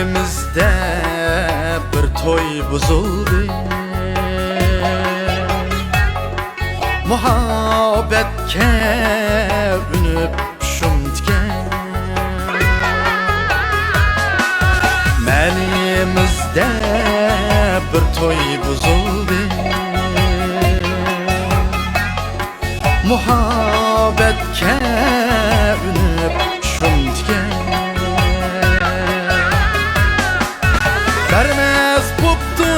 Elimizde bir toy buzuldu, muhabbetke ünüp şumtken. Elimizde bir toy buzuldu, muhabbetke ünüp şumtken. Vermez buptu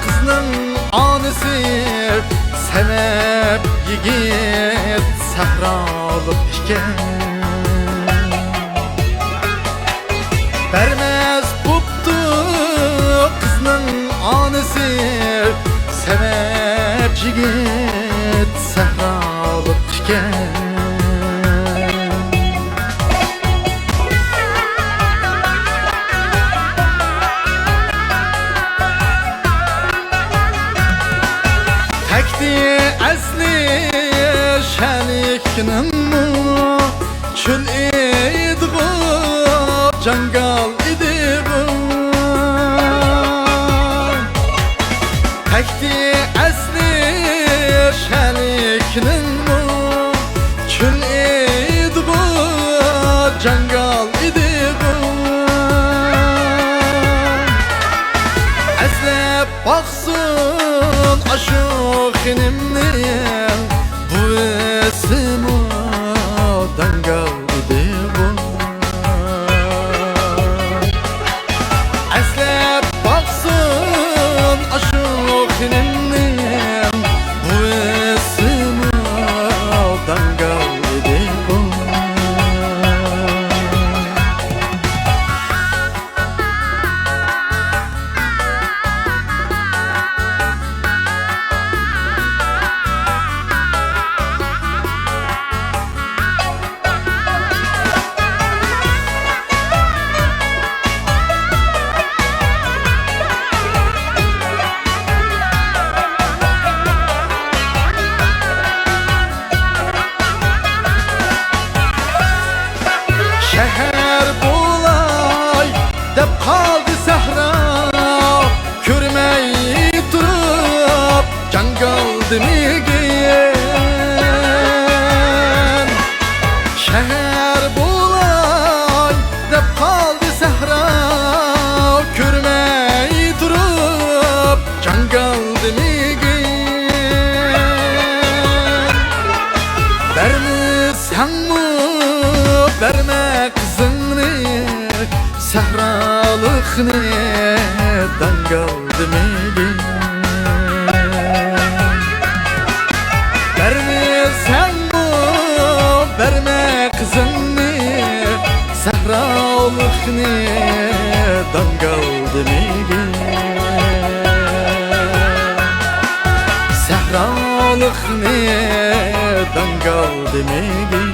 kızның anısı, sebep yigit sahralık iken. Vermez buptu kızның anısı, sebep yigit sahralık iken. Asli şəlikinin mu çül idi bu, cangal idi bu. Təkdi asli şəlikinin mu çül idi bu, cangal idi bu. Əslep baxsın aşıqinimnin bu esimi, dangal idi bu. Əslep baxsın aşıqinimnin bu esimi, dangal idi bu. Şehir bulay dep kaldı sahra, körmeyi durup can kaldı migen. Şehir bulay dep kaldı sahra, körmeyi durup can kaldı migen. Vermişsen mi verme kızını, sahralıkını, dangaldı migen. Vermişsen mi verme kızını, sahralıkını, dangaldı migen. Sahralıkını, dangaldı migen.